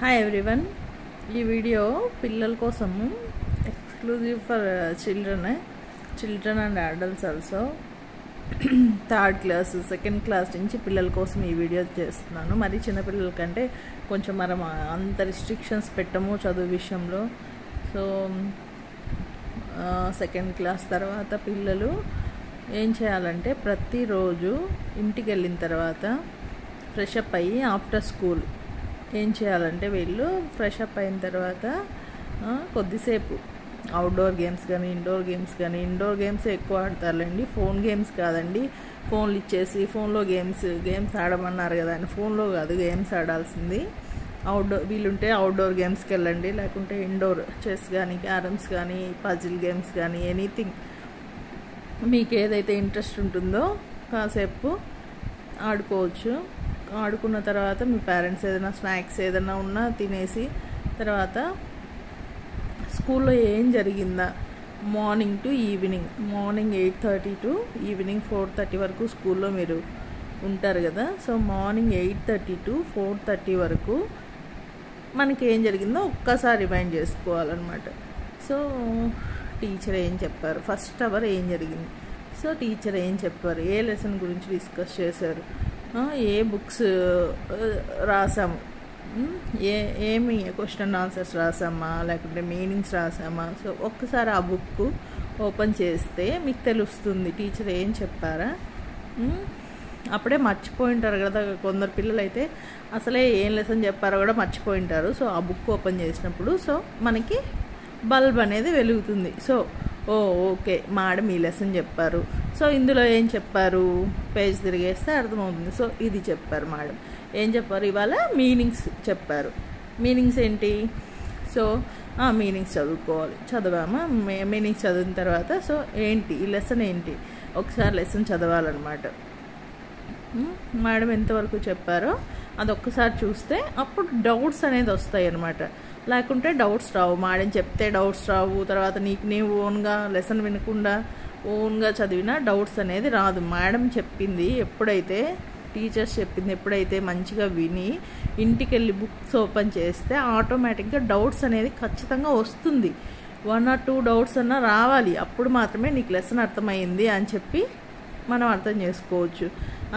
Hi everyone. ఈ video పిల్లల కోసము exclusive for children and adults also. Third class second class నుంచి పిల్లల కోసం ఈ వీడియో చేస్తున్నాను. మరి చిన్నపిల్లల కంటే కొంచెం మనం అంత రిస్ట్రిక్షన్స్ పెట్టము చదువు విషయంలో. సో సెకండ్ క్లాస్ తర్వాత పిల్లలు ఏం చేయాలంటే ప్రతిరోజు ఇంటికి వెళ్ళిన తర్వాత ఫ్రెష్ అప్ అయ్యి ఆఫ్టర్ స్కూల్ ఏం చేయాలంటే వీళ్ళు ఫ్రెష్ అప్ అయిన తర్వాత కొద్దిసేపు అవుట్డోర్ గేమ్స్ కానీ ఇండోర్ గేమ్స్ ఎక్కువ ఆడతారులేండి. ఫోన్ గేమ్స్ కాదండి. ఫోన్లు ఇచ్చేసి ఫోన్లో గేమ్స్ ఆడమన్నారు కదా అని ఫోన్లో కాదు గేమ్స్ ఆడాల్సింది. వీలుంటే అవుట్డోర్ గేమ్స్కి వెళ్ళండి, లేకుంటే ఇండోర్ చెస్ కానీ క్యారమ్స్ కానీ పజిల్ గేమ్స్ కానీ ఎనీథింగ్ మీకు ఏదైతే ఇంట్రెస్ట్ ఉంటుందో కాసేపు ఆడుకోవచ్చు. ఆడుకున్న తర్వాత మీ పేరెంట్స్ ఏదైనా స్నాక్స్ ఏదైనా ఉన్నా తినేసి తర్వాత స్కూల్లో ఏం జరిగిందా morning to evening, morning 8:30 to evening 4:30 వరకు స్కూల్లో మీరు ఉంటారు కదా. సో మార్నింగ్ 8:30 టు 4:30 వరకు మనకి ఏం జరిగిందో ఒక్కసారి రిమైండ్ చేసుకోవాలన్నమాట. సో టీచర్ ఏం చెప్పారు, ఫస్ట్ అవర్ ఏం జరిగింది, సో టీచర్ ఏం చెప్పారు, ఏ లెసన్ గురించి డిస్కస్ చేశారు, ఏ బుక్స్ రాసాము, ఏమి క్వశ్చన్ ఆన్సర్స్ రాసామా లేకుంటే మీనింగ్స్ రాసామా. సో ఒక్కసారి ఆ బుక్ ఓపెన్ చేస్తే మీకు తెలుస్తుంది టీచర్ ఏం చెప్పారా. అప్పుడే మర్చిపోయింటారు కదా కొందరు పిల్లలు అయితే, అసలే ఏం లెసన్ చెప్పారో కూడా మర్చిపోయింటారు. సో ఆ బుక్ ఓపెన్ చేసినప్పుడు సో మనకి బల్బ్ అనేది వెలుగుతుంది. సో ఓకే మేడం ఈ లెసన్ చెప్పారు, సో ఇందులో ఏం చెప్పారు, పేజ్ తిరిగేస్తే అర్థమవుతుంది. సో ఇది చెప్పారు మేడం, ఏం చెప్పారు, ఇవాళ మీనింగ్స్ చెప్పారు. మీనింగ్స్ ఏంటి, సో మీనింగ్స్ చదివామా, మీనింగ్స్ చదివిన తర్వాత సో ఏంటి ఈ లెసన్ ఏంటి, ఒకసారి లెసన్ చదవాలన్నమాట. మేడం ఎంతవరకు చెప్పారో అదొక్కసారి చూస్తే అప్పుడు డౌట్స్ అనేది వస్తాయి అన్నమాట. లేకుంటే డౌట్స్ రావు, మేడం చెప్తే డౌట్స్ రావు. తర్వాత నీవు ఓన్గా లెసన్ వినకుండా ఓన్గా చదివినా డౌట్స్ అనేది రాదు. మేడం చెప్పింది ఎప్పుడైతే, టీచర్స్ చెప్పింది ఎప్పుడైతే మంచిగా విని ఇంటికి వెళ్ళి బుక్స్ ఓపెన్ చేస్తే ఆటోమేటిక్గా డౌట్స్ అనేది ఖచ్చితంగా వస్తుంది. 1 or 2 డౌట్స్ అన్నా రావాలి. అప్పుడు మాత్రమే నీకు లెసన్ అర్థమైంది అని చెప్పి మనం అర్థం చేసుకోవచ్చు.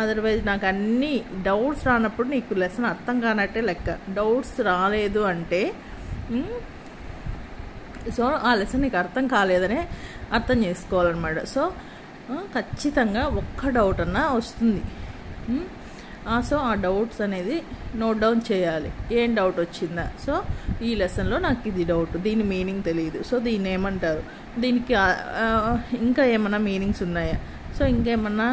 అదర్వైజ్ నాకు అన్ని డౌట్స్ రానప్పుడు నీకు లెసన్ అర్థం కానట్టే లెక్క. డౌట్స్ రాలేదు అంటే సో ఆ లెసన్ నీకు అర్థం కాలేదనే అర్థం చేసుకోవాలన్నమాట. సో ఖచ్చితంగా ఒక్క డౌట్ అన్నా వస్తుంది. సో ఆ డౌట్స్ అనేది నోట్ డౌన్ చేయాలి. ఏం డౌట్ వచ్చిందా, సో ఈ లెసన్లో నాకు ఇది డౌట్, దీని మీనింగ్ తెలియదు, సో దీన్ని ఏమంటారు, దీనికి ఇంకా ఏమన్నా మీనింగ్స్ ఉన్నాయా, సో ఇంకేమన్నా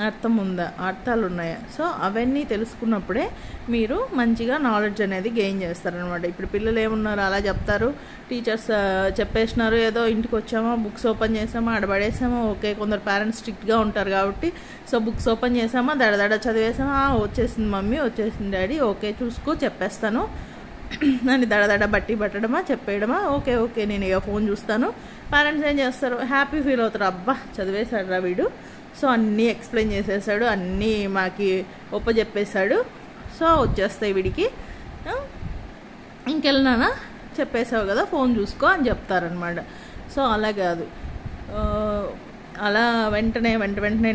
అర్థం ఉందా, అర్థాలు ఉన్నాయా. సో అవన్నీ తెలుసుకున్నప్పుడే మీరు మంచిగా నాలెడ్జ్ అనేది గెయిన్ చేస్తారనమాట. ఇప్పుడు పిల్లలు ఏమున్నారు అలా చెప్తారు, టీచర్స్ చెప్పేసినారు, ఏదో ఇంటికి వచ్చామా బుక్స్ ఓపెన్ చేసామా ఆడబడేసామా, ఓకే. కొందరు పేరెంట్స్ స్ట్రిక్ట్గా ఉంటారు కాబట్టి సో బుక్స్ ఓపెన్ చేసామా దడదడ చదివేసామా, వచ్చేసింది మమ్మీ వచ్చేసింది డాడీ, ఓకే చూసుకో చెప్పేస్తాను అని దడదడ బట్టి పట్టడమా చెప్పేయడమా, ఓకే నేను ఇక ఫోన్ చూస్తాను. పేరెంట్స్ ఏం చేస్తారు, హ్యాపీ ఫీల్ అవుతారు, అబ్బా చదివేశాడు రా వీడు, సో అన్నీ ఎక్స్ప్లెయిన్ చేసేసాడు, అన్నీ మాకి చెప్పేశాడు, సో వచ్చేస్తాయి వీడికి, ఇంకెళ్ళినానా చెప్పేసావు కదా ఫోన్ చూసుకో అని చెప్తారనమాట. సో అలా కాదు, అలా వెంటనే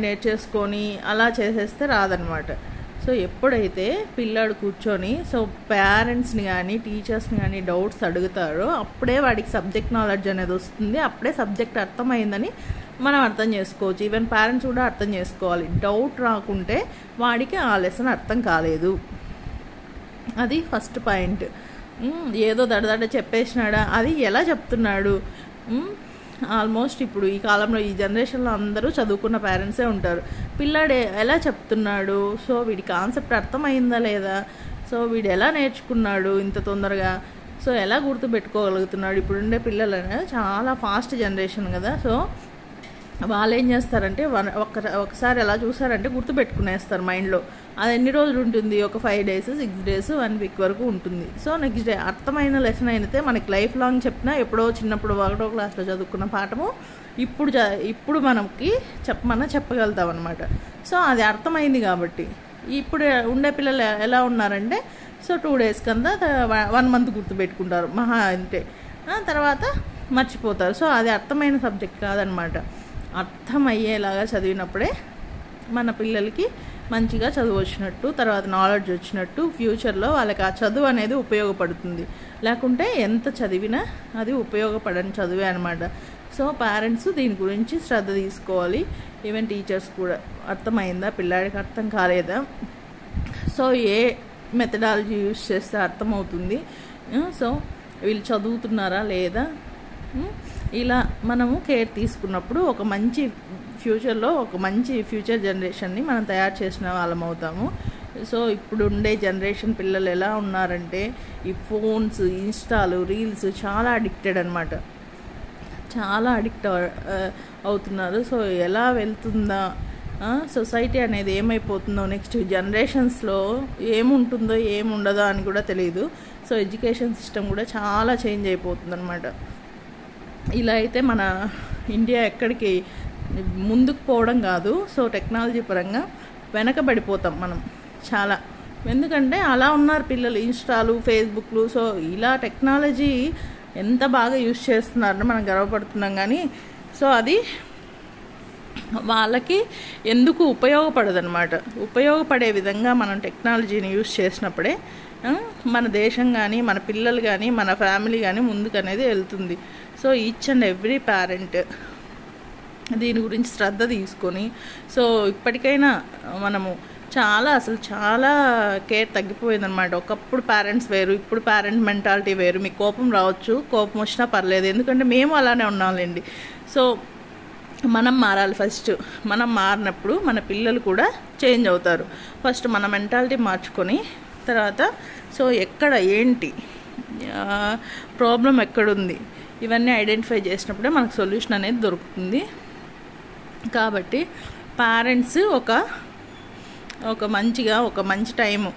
నేర్చేసుకొని అలా చేసేస్తే రాదనమాట. సో ఎప్పుడైతే పిల్లాడు కూర్చొని సో పేరెంట్స్ని కానీ టీచర్స్ని కానీ డౌట్స్ అడుగుతారో అప్పుడే వాడికి సబ్జెక్ట్ నాలెడ్జ్ అనేది వస్తుంది. అప్పుడే సబ్జెక్ట్ అర్థమైందని మనం అర్థం చేసుకోవచ్చు. ఈవెన్ పేరెంట్స్ కూడా అర్థం చేసుకోవాలి. డౌట్ రాకుంటే వాడికి ఆ లెసన్ అర్థం కాలేదు. అది ఫస్ట్ పాయింట్. ఏదో దడదడ చెప్పేసినాడా, అది ఎలా చెప్తున్నాడు. ఆల్మోస్ట్ ఇప్పుడు ఈ కాలంలో ఈ జనరేషన్లో అందరూ చదువుకున్న పేరెంట్సే ఉంటారు. పిల్లాడు ఎలా చెప్తున్నాడు, సో వీడి కాన్సెప్ట్ అర్థమైందా లేదా, సో వీడు ఎలా నేర్చుకున్నాడు ఇంత తొందరగా, సో ఎలా గుర్తుపెట్టుకోగలుగుతున్నాడు. ఇప్పుడుండే పిల్లలు చాలా ఫాస్ట్ జనరేషన్ కదా. సో వాళ్ళు ఏం చేస్తారంటే ఒకసారి ఎలా చూసారంటే గుర్తుపెట్టుకునేస్తారు మైండ్లో. అది ఎన్ని రోజులు ఉంటుంది, ఒక 5 days 6 days 1 week వరకు ఉంటుంది. సో నెక్స్ట్ డే అర్థమైన లెసన్ అయితే మనకి లైఫ్ లాంగ్ చెప్పినా, ఎప్పుడో చిన్నప్పుడు 1వ క్లాస్లో చదువుకున్న పాఠము ఇప్పుడు మనకి చెప్పగలుగుతాం అనమాట. సో అది అర్థమైంది కాబట్టి ఇప్పుడు ఉండే పిల్లలు ఎలా ఉన్నారంటే సో 2 days కన్నా 1 month గుర్తుపెట్టుకుంటారు మహా అంటే, తర్వాత మర్చిపోతారు. సో అది అర్థమైన సబ్జెక్ట్ కాదనమాట. అర్థమయ్యేలాగా చదివినప్పుడే మన పిల్లలకి మంచిగా చదువు వచ్చినట్టు, తర్వాత నాలెడ్జ్ వచ్చినట్టు, ఫ్యూచర్లో వాళ్ళకి ఆ చదువు అనేది ఉపయోగపడుతుంది. లేకుంటే ఎంత చదివినా అది ఉపయోగపడని చదువే అనమాట. సో పేరెంట్స్ దీని గురించి శ్రద్ధ తీసుకోవాలి. ఈవెన్ టీచర్స్ కూడా. అర్థమైందా, పిల్లాడికి అర్థం కాలేదా, సో ఏ మెథడాలజీ యూజ్ చేస్తే అర్థమవుతుంది, సో వీళ్ళు చదువుతున్నారా లేదా, ఇలా మనము కేర్ తీసుకున్నప్పుడు ఒక మంచి ఫ్యూచర్లో ఒక మంచి ఫ్యూచర్ జనరేషన్ని మనం తయారు చేసిన వాళ్ళం అవుతాము. సో ఇప్పుడు ఉండే జనరేషన్ పిల్లలు ఎలా ఉన్నారంటే ఈ ఫోన్స్, ఇన్స్టాలు, రీల్స్ చాలా అడిక్టెడ్ అనమాట. చాలా అడిక్ట్ అవుతున్నారు. సో ఎలా వెళ్తుందా సొసైటీ అనేది, ఏమైపోతుందో, నెక్స్ట్ జనరేషన్స్లో ఏముంటుందో ఏముండదో అని కూడా తెలియదు. సో ఎడ్యుకేషన్ సిస్టమ్ కూడా చాలా చేంజ్ అయిపోతుంది అనమాట. ఇలా అయితే మన ఇండియా ఎక్కడికి ముందుకు పోవడం కాదు, సో టెక్నాలజీ పరంగా వెనకబడిపోతాం మనం చాలా. ఎందుకంటే అలా ఉన్నారు పిల్లలు, ఇన్స్టాలు, ఫేస్బుక్లు. సో ఇలా టెక్నాలజీ ఎంత బాగా యూజ్ చేస్తున్నారని మనం గర్వపడుతున్నాం, కానీ సో అది వాళ్ళకి ఎందుకు ఉపయోగపడదనమాట. ఉపయోగపడే విధంగా మనం టెక్నాలజీని యూజ్ చేసినప్పుడే మన దేశం కానీ, మన పిల్లలు కానీ, మన ఫ్యామిలీ కానీ ముందుకు అనేది వెళ్తుంది. So each and every parent దీని గురించి శ్రద్ధ తీసుకొని, సో ఇప్పటికైనా మనము అసలు చాలా కేర్ తగ్గిపోయిందనమాట. ఒకప్పుడు పేరెంట్స్ వేరు, ఇప్పుడు పేరెంట్ మెంటాలిటీ వేరు. మీకు కోపం రావచ్చు, కోపం వచ్చినా పర్లేదు, ఎందుకంటే మేము అలానే ఉన్నాంలేండి. సో మనం మారాలి ఫస్ట్. మనం మారినప్పుడు మన పిల్లలు కూడా చేంజ్ అవుతారు. ఫస్ట్ మన మెంటాలిటీ మార్చుకొని తర్వాత సో ఎక్కడ ఏంటి ప్రాబ్లం ఎక్కడుంది ఇవన్నీ ఐడెంటిఫై చేసినప్పుడే మనకు సొల్యూషన్ అనేది దొరుకుతుంది. కాబట్టి పేరెంట్స్ ఒక మంచి టైము,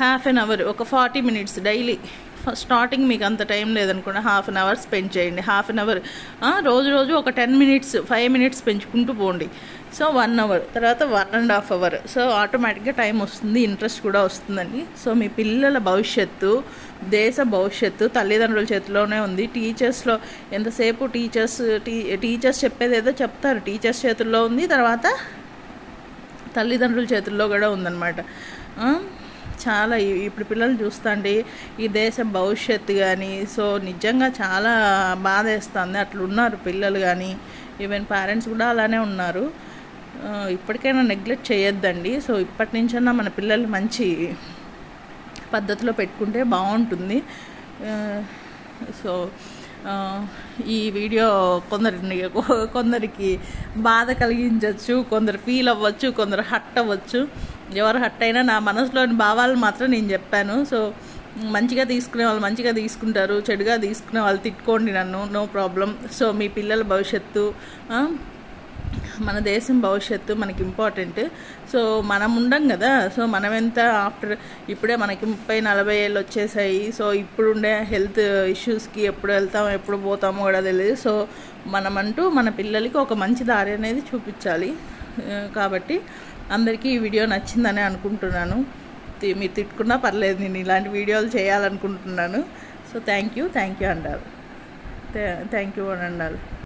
1/2 hour, ఒక 40 minutes డైలీ. స్టార్టింగ్ మీకు అంత టైం లేదనుకోండి, 1/2 hour స్పెండ్ చేయండి. 1/2 hour రోజు ఒక 10 minutes, 5 minutes పెంచుకుంటూ పోండి. సో 1 hour, తర్వాత 1.5 hour. సో ఆటోమేటిక్గా టైం వస్తుంది, ఇంట్రెస్ట్ కూడా వస్తుందండి. సో మీ పిల్లల భవిష్యత్తు, దేశ భవిష్యత్తు తల్లిదండ్రుల చేతిలోనే ఉంది. టీచర్స్లో ఎంతసేపు టీచర్స్ చెప్పేది ఏదో చెప్తారు, టీచర్స్ చేతుల్లో ఉంది, తర్వాత తల్లిదండ్రుల చేతుల్లో కూడా ఉందన్నమాట. చాలా ఇప్పుడు పిల్లలు చూస్తాండి ఈ దేశ భవిష్యత్తు కానీ, సో నిజంగా చాలా బాధ వేస్తుంది. అట్లా ఉన్నారు పిల్లలు కానీ, ఈవెన్ పేరెంట్స్ కూడా అలానే ఉన్నారు. ఇప్పటికైనా నెగ్లెక్ట్ చేయొద్దండి. సో ఇప్పటి నుంచైనా మన పిల్లలు మంచి పద్ధతిలో పెట్టుకుంటే బాగుంటుంది. సో ఈ వీడియో కొందరికి బాధ కలిగించవచ్చు, కొందరు ఫీల్ అవ్వచ్చు, కొందరు హట్ అవ్వచ్చు. ఎవరు హట్ అయినా నా మనసులోని భావాలు మాత్రం నేను చెప్పాను. సో మంచిగా తీసుకునే వాళ్ళు మంచిగా తీసుకుంటారు, చెడుగా తీసుకునే వాళ్ళు తిట్టుకోండి నన్ను, నో ప్రాబ్లం. సో మీ పిల్లల భవిష్యత్తు, మన దేశం భవిష్యత్తు మనకి ఇంపార్టెంట్. సో మనం ఉండం కదా, సో మనం ఎంత ఇప్పుడే మనకి 30-40 ఏళ్ళు వచ్చేసాయి. సో ఇప్పుడుండే హెల్త్ ఇష్యూస్కి ఎప్పుడు వెళ్తామో ఎప్పుడు పోతామో కూడా తెలియదు. సో మనమంటూ మన పిల్లలకి ఒక మంచి దారి అనేది చూపించాలి. కాబట్టి అందరికీ ఈ వీడియో నచ్చిందని అనుకుంటున్నాను. మీరు తిట్టుకున్నా పర్లేదు, నేను ఇలాంటి వీడియోలు చేయాలనుకుంటున్నాను. సో థ్యాంక్ యూ అండాలి. థ్యాంక్ యూ అని అండాలి.